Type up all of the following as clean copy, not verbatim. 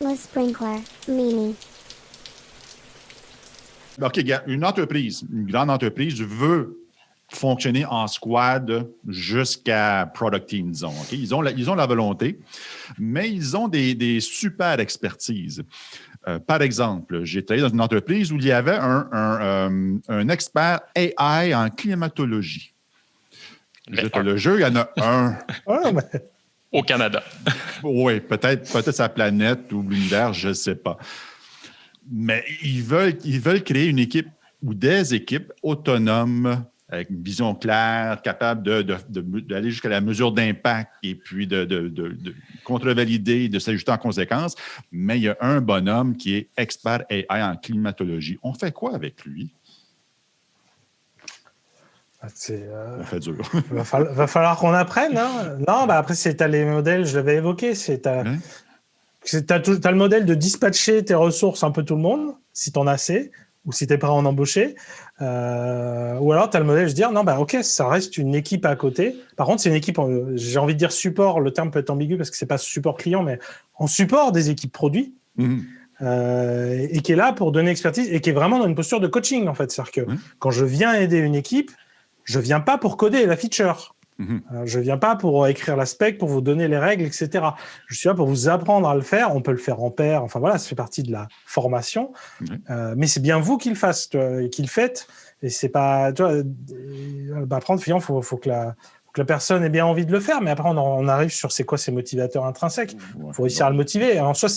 Le sprinkler, Mimi. OK, une entreprise, une grande entreprise veut fonctionner en squad jusqu'à product team, disons. Okay? Ils ont la volonté, mais ils ont des super expertises. Par exemple, j'ai travaillé dans une entreprise où il y avait un expert AI en climatologie. Je te le jure, il y en a un. Au Canada. Oui, peut-être sa planète ou l'univers, je ne sais pas. Mais ils veulent créer une équipe ou des équipes autonomes avec une vision claire, capable d'aller jusqu'à la mesure d'impact et puis de contrevalider, de s'ajuster en conséquence. Mais il y a un bonhomme qui est expert AI en climatologie. On fait quoi avec lui? On fait dur. va falloir qu'on apprenne. Hein. Non, après, tu as les modèles, je l'avais évoqué, tu as le modèle de dispatcher tes ressources un peu tout le monde, si tu en as assez, ou si tu es prêt à en embaucher. Ou alors, tu as le modèle de dire, non, OK, ça reste une équipe à côté. Par contre, c'est une équipe, j'ai envie de dire support, le terme peut être ambigu parce que c'est pas support client, mais en support des équipes produits. Et qui est là pour donner expertise et qui est vraiment dans une posture de coaching, en fait. C'est-à-dire que quand je viens aider une équipe, je ne viens pas pour coder la feature. Je ne viens pas pour écrire la spec, pour vous donner les règles, etc. Je suis là pour vous apprendre à le faire. On peut le faire en pair. Enfin, voilà, ça fait partie de la formation. Mais c'est bien vous qui le faites. Et c'est pas... Apprendre, il faut que la personne ait bien envie de le faire. Mais après, on arrive sur c'est quoi ses motivateurs intrinsèques. Il faut réussir à le motiver. Alors, en soi,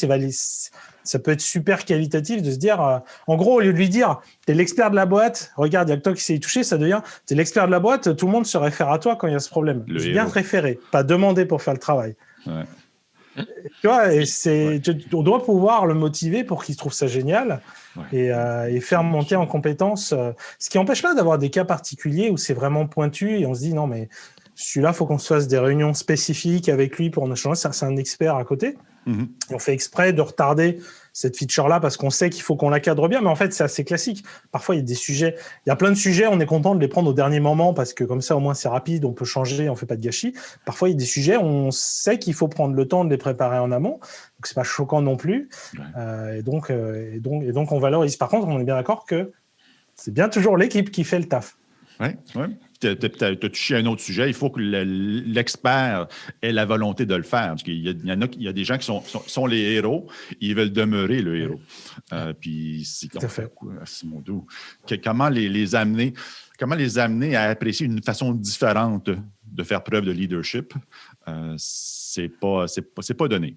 ça peut être super qualitatif de se dire, en gros, au lieu de lui dire, t'es l'expert de la boîte, regarde, il y a que toi qui sais y toucher, ça devient, t'es l'expert de la boîte, tout le monde se réfère à toi quand il y a ce problème. Je viens te référer, pas demander pour faire le travail. Ouais. Tu vois, on doit pouvoir le motiver pour qu'il trouve ça génial et faire monter en compétences. Ce qui n'empêche pas d'avoir des cas particuliers où c'est vraiment pointu et on se dit, non, mais celui-là, il faut qu'on se fasse des réunions spécifiques avec lui pour en échanger. C'est un expert à côté. Et on fait exprès de retarder cette feature-là parce qu'on sait qu'il faut qu'on la cadre bien. Mais en fait, c'est assez classique. Parfois, il y a des sujets. Il y a plein de sujets, on est content de les prendre au dernier moment parce que comme ça, au moins, c'est rapide, on peut changer, on ne fait pas de gâchis. Parfois, il y a des sujets, on sait qu'il faut prendre le temps de les préparer en amont. Donc, ce n'est pas choquant non plus. Et donc, on valorise. Par contre, on est bien d'accord que c'est bien toujours l'équipe qui fait le taf. Oui. Tu as touché à un autre sujet. Il faut que l'expert ait la volonté de le faire. Parce qu'il y a des gens qui sont les héros, ils veulent demeurer le héros. Puis, comment les amener à apprécier une façon différente de faire preuve de leadership, c'est pas donné.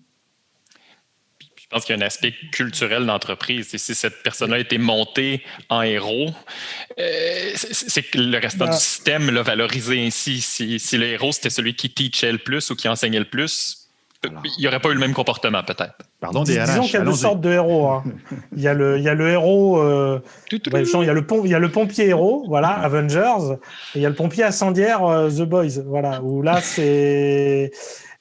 Je pense qu'il y a un aspect culturel d'entreprise. Et si cette personne-là a été montée en héros, c'est que le restant du système l'a valorisé ainsi. Si le héros, c'était celui qui teachait le plus ou qui enseignait le plus, il n'y aurait pas eu le même comportement, peut-être. Pardon, disons qu'il y a deux sortes de héros. Hein. Il y a le héros... il y a le pompier héros, voilà, Avengers, et il y a le pompier incendiaire, The Boys, voilà, où là, c'est...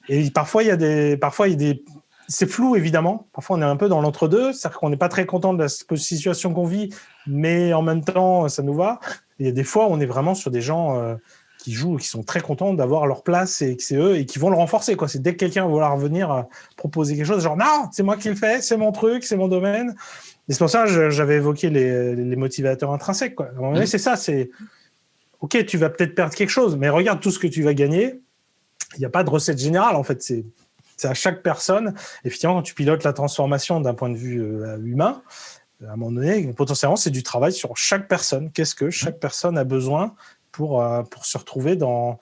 Et parfois, il y a des... C'est flou, évidemment. Parfois, on est un peu dans l'entre-deux. C'est-à-dire qu'on n'est pas très content de la situation qu'on vit, mais en même temps, ça nous va. Et il y a des fois, on est vraiment sur des gens qui jouent, qui sont très contents d'avoir leur place et que c'est eux et qui vont le renforcer. C'est dès que quelqu'un va vouloir venir proposer quelque chose, genre « Non, c'est moi qui le fais, c'est mon truc, c'est mon domaine. » Et c'est pour ça que j'avais évoqué les motivateurs intrinsèques. À un moment donné, c'est ça. C'est « Ok, tu vas peut-être perdre quelque chose, mais regarde tout ce que tu vas gagner. » Il n'y a pas de recette générale, en fait. C'est à chaque personne. Effectivement, quand tu pilotes la transformation d'un point de vue humain, à un moment donné, potentiellement, c'est du travail sur chaque personne. Qu'est-ce que chaque personne a besoin pour se retrouver dans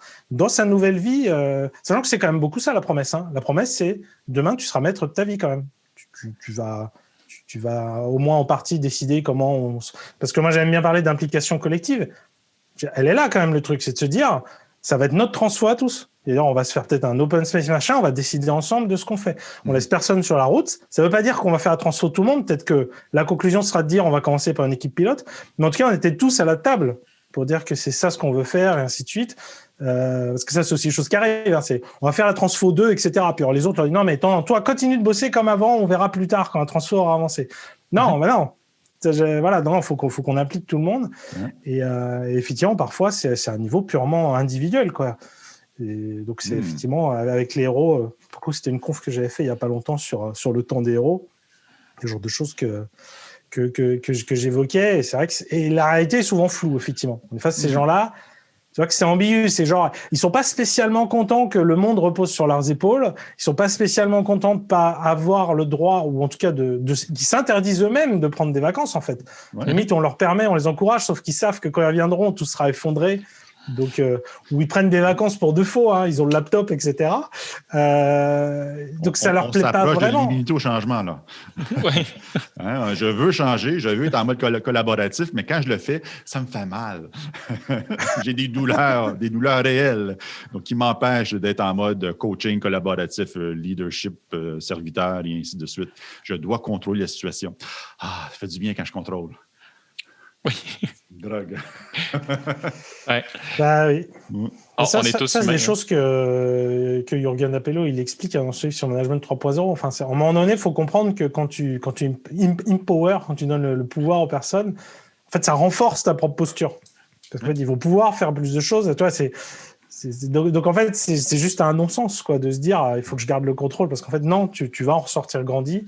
sa nouvelle vie, sachant que c'est quand même beaucoup ça, la promesse. Hein. La promesse, c'est demain, tu seras maître de ta vie quand même. Tu vas au moins en partie décider comment Parce que moi, j'aime bien parler d'implication collective. Elle est là quand même, le truc. C'est de se dire, ça va être notre transfo à tous. Et là, on va se faire peut-être un open space machin, on va décider ensemble de ce qu'on fait. On laisse personne sur la route. Ça ne veut pas dire qu'on va faire la transfo tout le monde. Peut-être que la conclusion sera de dire on va commencer par une équipe pilote. Mais en tout cas, on était tous à la table pour dire que c'est ça ce qu'on veut faire et ainsi de suite. Parce que ça, c'est aussi une chose qui arrive. Hein, on va faire la transfo 2, etc. Puis alors, les autres leur disent non, mais attends, toi, continue de bosser comme avant, on verra plus tard quand la transfo aura avancé. Non, mais non. Voilà, il faut qu'on implique tout le monde. Et effectivement, parfois, c'est à un niveau purement individuel, quoi. Et donc, c'est effectivement avec les héros. Pour le coup, c'était une conf que j'avais fait il n'y a pas longtemps sur le temps des héros, le genre de choses que j'évoquais. Et c'est vrai que et la réalité est souvent floue, effectivement. En face, ces gens-là, tu vois que c'est ambigu. C'est genre, ils sont pas spécialement contents que le monde repose sur leurs épaules. Ils sont pas spécialement contents de pas avoir le droit, ou en tout cas qui s'interdisent eux-mêmes de prendre des vacances, en fait. Ouais. Limite, on leur permet, on les encourage, sauf qu'ils savent que quand ils reviendront, tout sera effondré. Donc, où ils prennent des vacances pour de faux, hein, ils ont le laptop, etc. Donc, ça leur plaît pas vraiment. On s'approche de vraiment. l'immunité au changement, là. Oui. Hein, je veux changer, je veux être en mode collaboratif, mais quand je le fais, ça me fait mal. J'ai des douleurs réelles, donc qui m'empêchent d'être en mode coaching collaboratif, leadership, serviteur, et ainsi de suite. Je dois contrôler la situation. Ah, ça fait du bien quand je contrôle. Oui. Drogue. Ouais. Bah oui. On est tous c'est humains, des choses que Jürgen Appello il explique dans celui sur Management 3.0. Enfin, à un moment donné, il faut comprendre que quand tu empower, quand tu donnes le pouvoir aux personnes, en fait, ça renforce ta propre posture. Parce qu'en fait, ils vont pouvoir faire plus de choses. Toi, donc en fait, c'est juste un non-sens, quoi, de se dire il faut que je garde le contrôle. Parce qu'en fait, non, tu vas en ressortir grandi.